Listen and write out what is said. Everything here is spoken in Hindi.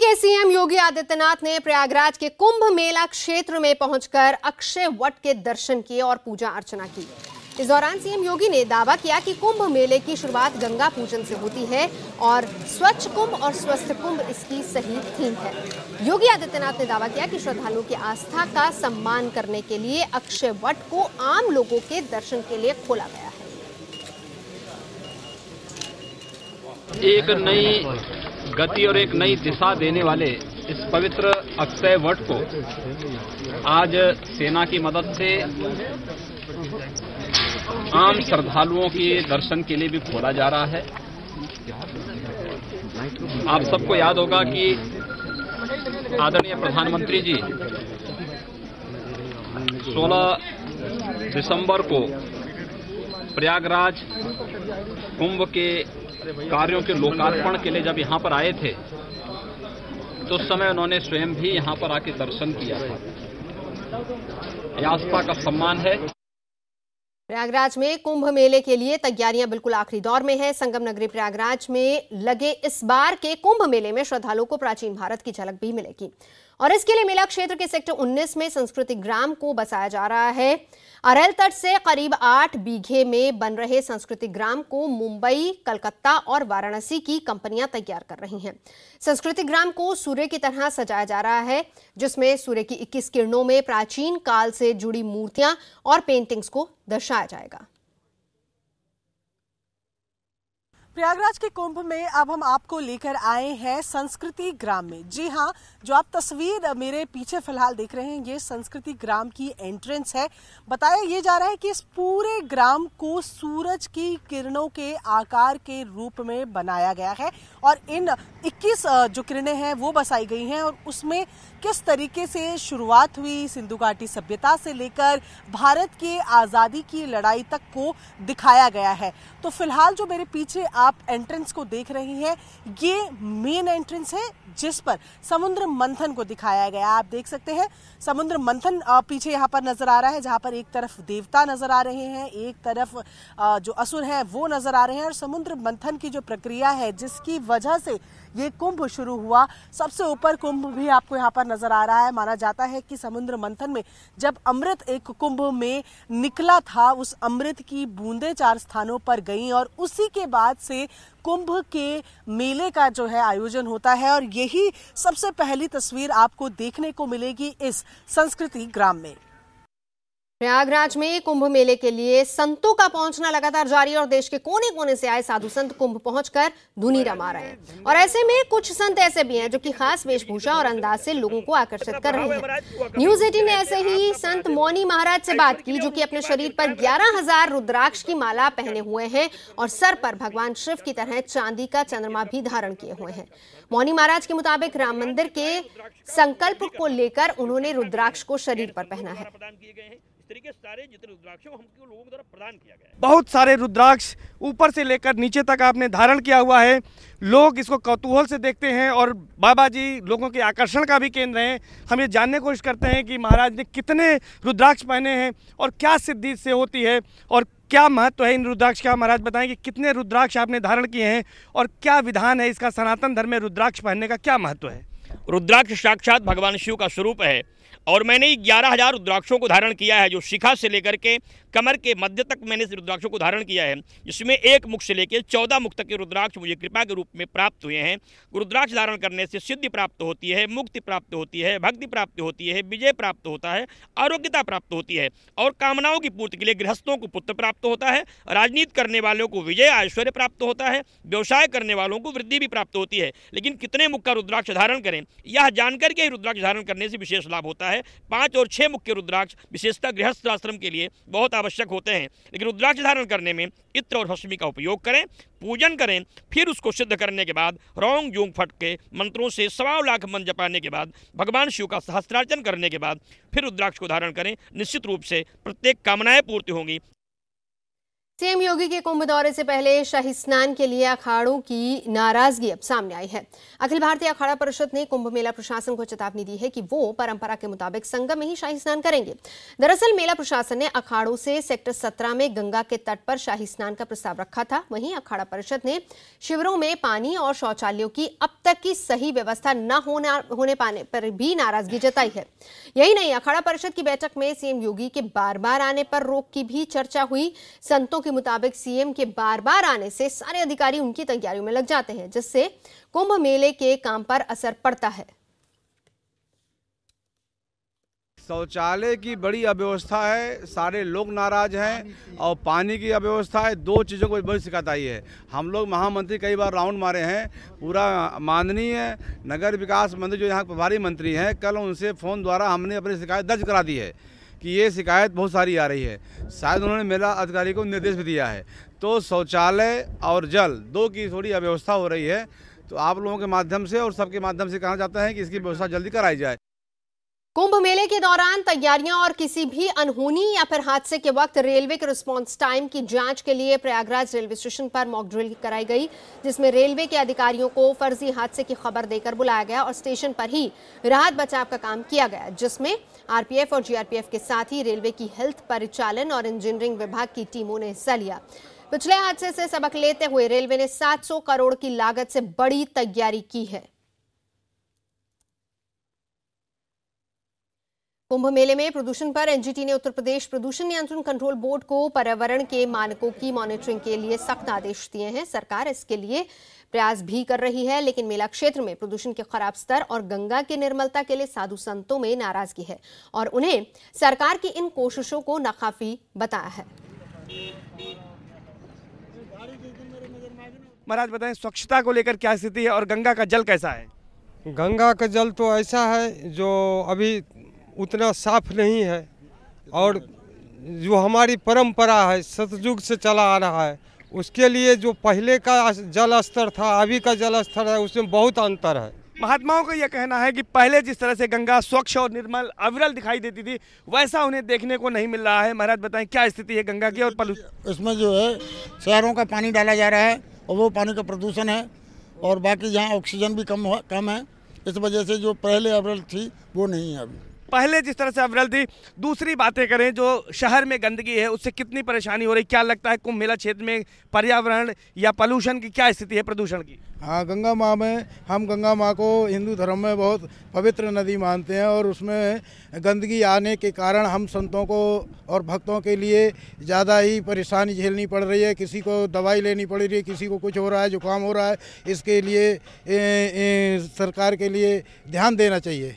के सीएम योगी आदित्यनाथ ने प्रयागराज के कुंभ मेला क्षेत्र में पहुंचकर अक्षय वट के दर्शन किए और पूजा अर्चना की। इस दौरान सीएम योगी ने दावा किया कि कुंभ मेले की शुरुआत गंगा पूजन से होती है और स्वच्छ कुंभ और स्वस्थ कुंभ इसकी सही थीम है। योगी आदित्यनाथ ने दावा किया कि श्रद्धालुओं की आस्था का सम्मान करने के लिए अक्षय वट को आम लोगों के दर्शन के लिए खोला गया है। एक नई गति और एक नई दिशा देने वाले इस पवित्र अक्षय वट को आज सेना की मदद से आम श्रद्धालुओं के दर्शन के लिए भी खोला जा रहा है। आप सबको याद होगा कि आदरणीय प्रधानमंत्री जी 16 दिसंबर को प्रयागराज कुंभ के कार्यों के लोकार्पण के लिए जब यहां पर आए थे तो उस समय उन्होंने स्वयं भी यहां पर आके दर्शन किया था। यह आस्था का सम्मान है। प्रयागराज में कुंभ मेले के लिए तैयारियां बिल्कुल आखिरी दौर में है। संगम नगरी प्रयागराज में लगे इस बार के कुंभ मेले में श्रद्धालुओं को प्राचीन भारत की झलक भी मिलेगी और इसके लिए मेला क्षेत्र के सेक्टर 19 में संस्कृति ग्राम को बसाया जा रहा है। अरैल तट से करीब 8 बीघे में बन रहे संस्कृति ग्राम को मुंबई, कलकत्ता और वाराणसी की कंपनियां तैयार कर रही हैं। संस्कृति ग्राम को सूर्य की तरह सजाया जा रहा है, जिसमें सूर्य की 21 किरणों में प्राचीन काल से जुड़ी मूर्तियां और पेंटिंग्स को दर्शाया जाएगा। प्रयागराज के कुंभ में अब हम आपको लेकर आए हैं संस्कृति ग्राम में। जी हाँ, जो आप तस्वीर मेरे पीछे फिलहाल देख रहे हैं ये संस्कृति ग्राम की एंट्रेंस है। बताया ये जा रहा है कि इस पूरे ग्राम को सूरज की किरणों के आकार के रूप में बनाया गया है और इन 21 जो किरणें हैं वो बसाई गई हैं और उसमें किस तरीके से शुरुआत हुई सिंधु घाटी सभ्यता से लेकर भारत के आज़ादी की लड़ाई तक को दिखाया गया है। तो फिलहाल जो मेरे पीछे आप एंट्रेंस को देख रही हैं ये मेन एंट्रेंस है जिस पर समुद्र मंथन को दिखाया गया। आप देख सकते हैं समुद्र मंथन पीछे यहाँ पर नजर आ रहा है, जहाँ पर एक तरफ देवता नजर आ रहे हैं, एक तरफ जो असुर हैं वो नजर आ रहे हैं और समुद्र मंथन की जो प्रक्रिया है जिसकी वजह से ये कुंभ शुरू हुआ, सबसे ऊपर कुंभ भी आपको यहाँ पर नजर आ रहा है। माना जाता है कि समुद्र मंथन में जब अमृत एक कुंभ में निकला था उस अमृत की बूंदें 4 स्थानों पर गईं और उसी के बाद से कुंभ के मेले का जो है आयोजन होता है और यही सबसे पहली तस्वीर आपको देखने को मिलेगी इस संस्कृति ग्राम में। प्रयागराज में कुंभ मेले के लिए संतों का पहुंचना लगातार जारी है और देश के कोने कोने से आए साधु संत कुंभ पहुंचकर धुनी रमा रहे हैं और ऐसे में कुछ संत ऐसे भी हैं जो कि खास वेशभूषा और अंदाज से लोगों को आकर्षित कर रहे हैं। न्यूज 18 ने ऐसे ही संत मौनी महाराज से बात की जो कि अपने शरीर पर 11,000 रुद्राक्ष की माला पहने हुए हैं और सर पर भगवान शिव की तरह चांदी का चंद्रमा भी धारण किए हुए हैं। मौनी महाराज के मुताबिक राम मंदिर के संकल्प को लेकर उन्होंने रुद्राक्ष को शरीर पर पहना है। तरीके सारे जितने रुद्राक्ष हमको लोगों की तरफ प्रदान किया गया है। बहुत सारे रुद्राक्ष ऊपर से लेकर नीचे तक आपने धारण किया हुआ है। लोग इसको कौतूहल से देखते हैं और बाबा जी लोगों के आकर्षण का भी केंद्र हैं। हम ये जानने की कोशिश करते हैं कि महाराज ने कितने रुद्राक्ष पहने हैं और क्या सिद्धि से होती है और क्या महत्व है इन रुद्राक्ष का। महाराज बताएं कि कितने रुद्राक्ष आपने धारण किए हैं और क्या विधान है इसका, सनातन धर्म में रुद्राक्ष पहनने का क्या महत्व है। रुद्राक्ष साक्षात भगवान शिव का स्वरूप है और मैंने 11,000 रुद्राक्षों को धारण किया है जो शिखा से लेकर के कमर के मध्य तक मैंने इस रुद्राक्षों को धारण किया है, जिसमें 1 मुख से लेकर 14 मुख तक के रुद्राक्ष मुझे कृपा के रूप में प्राप्त हुए हैं। रुद्राक्ष धारण करने से सिद्धि प्राप्त होती है, मुक्ति प्राप्त होती है, भक्ति प्राप्त होती है, विजय प्राप्त होता है, आरोग्यता प्राप्त होती है और कामनाओं की पूर्ति के लिए गृहस्थों को पुत्र प्राप्त होता है, राजनीति करने वालों को विजय ऐश्वर्य प्राप्त होता है, व्यवसाय करने वालों को वृद्धि भी प्राप्त होती है। लेकिन कितने मुख का रुद्राक्ष धारण करें यह जानकर के ही रुद्राक्ष धारण करने से विशेष लाभ होता है। 5 और 6 मुख्य रुद्राक्ष विशेषतः गृहस्थ आश्रम के लिए बहुत आवश्यक होते हैं। लेकिन रुद्राक्ष धारण करने में इत्र और भस्मी का उपयोग करें, पूजन करें, फिर उसको सिद्ध करने के बाद रौंग जूंग फट के मंत्रों से 1.25 लाख मंत्र जपाने के बाद भगवान शिव का सहस्त्रार्चन करने के बाद फिर रुद्राक्ष को धारण करें। निश्चित रूप से प्रत्येक कामनाएं पूर्ति होंगी। सीएम योगी के कुंभ दौरे से पहले शाही स्नान के लिए अखाड़ों की नाराजगी अब सामने आई है। अखिल भारतीय अखाड़ा परिषद ने कुंभ मेला प्रशासन को चेतावनी दी है कि वो परंपरा के मुताबिक संगम में ही शाही स्नान करेंगे। दरअसल मेला प्रशासन ने अखाड़ों से सेक्टर 17 में गंगा के तट पर शाही स्नान का प्रस्ताव रखा था। वहीं अखाड़ा परिषद ने शिविरों में पानी और शौचालयों की अब तक की सही व्यवस्था न होने पाने पर भी नाराजगी जताई है। यही नहीं, अखाड़ा परिषद की बैठक में सीएम योगी के बार बार आने पर रोक की भी चर्चा हुई। संतों के मुताबिक सीएम के बार बार आने से सारे अधिकारी उनकी तैयारियों में लग जाते हैं, जिससे कुंभ मेले के काम पर असर पड़ता है। शौचालय की बड़ी अव्यवस्था है, सारे लोग नाराज हैं और पानी की अव्यवस्था है। दो चीज़ों को बड़ी शिकायत आई है। हम लोग महामंत्री कई बार राउंड मारे हैं, पूरा माननीय नगर विकास मंत्री जो यहाँ प्रभारी मंत्री हैं, कल उनसे फ़ोन द्वारा हमने अपनी शिकायत दर्ज करा दी है कि ये शिकायत बहुत सारी आ रही है। शायद उन्होंने मेला अधिकारी को निर्देश भी दिया है। तो शौचालय और जल दो की थोड़ी अव्यवस्था हो रही है, तो आप लोगों के माध्यम से और सबके माध्यम से कहना चाहते हैं कि इसकी व्यवस्था जल्दी कराई जाए। कुंभ मेले के दौरान तैयारियां और किसी भी अनहोनी या फिर हादसे के वक्त रेलवे के रिस्पांस टाइम की जांच के लिए प्रयागराज रेलवे स्टेशन पर मॉक ड्रिल कराई गई, जिसमें रेलवे के अधिकारियों को फर्जी हादसे की खबर देकर बुलाया गया और स्टेशन पर ही राहत बचाव का काम किया गया, जिसमें आरपीएफ और जीआरपीएफ के साथ ही रेलवे की हेल्थ, परिचालन और इंजीनियरिंग विभाग की टीमों ने हिस्सा लिया। पिछले हादसे से सबक लेते हुए रेलवे ने 700 करोड़ की लागत से बड़ी तैयारी की है। कुंभ मेले में प्रदूषण पर एनजीटी ने उत्तर प्रदेश प्रदूषण नियंत्रण कंट्रोल बोर्ड को पर्यावरण के मानकों की मॉनिटरिंग के लिए सख्त आदेश दिए हैं। सरकार इसके लिए प्रयास भी कर रही है, लेकिन मेला क्षेत्र में प्रदूषण के खराब स्तर और गंगा की निर्मलता के लिए साधु संतों में नाराजगी है और उन्हें सरकार की इन कोशिशों को नाकाफी बताया है। महाराज बताएं, स्वच्छता को लेकर क्या स्थिति है और गंगा का जल कैसा है? गंगा का जल तो ऐसा है जो अभी उतना साफ नहीं है और जो हमारी परंपरा है सतयुग से चला आ रहा है, उसके लिए जो पहले का जल स्तर था अभी का जल स्तर है उसमें बहुत अंतर है। महात्माओं का यह कहना है कि पहले जिस तरह से गंगा स्वच्छ और निर्मल अविरल दिखाई देती थी, वैसा उन्हें देखने को नहीं मिल रहा है। महाराज बताएं, क्या स्थिति है गंगा की और प्रदूषण? इसमें जो है शहरों का पानी डाला जा रहा है और वो पानी का प्रदूषण है और बाकी यहाँ ऑक्सीजन भी कम है। इस वजह से जो पहले अविरल थी वो नहीं है अभी। पहले जिस तरह से अविरल थी। दूसरी बातें करें, जो शहर में गंदगी है उससे कितनी परेशानी हो रही, क्या लगता है कुंभ मेला क्षेत्र में पर्यावरण या पॉल्यूशन की क्या स्थिति है, प्रदूषण की? हाँ, गंगा माँ में हम गंगा माँ को हिंदू धर्म में बहुत पवित्र नदी मानते हैं और उसमें गंदगी आने के कारण हम संतों को और भक्तों के लिए ज़्यादा ही परेशानी झेलनी पड़ रही है। किसी को दवाई लेनी पड़ रही है, किसी को कुछ हो रहा है, जुकाम हो रहा है। इसके लिए सरकार के लिए ध्यान देना चाहिए।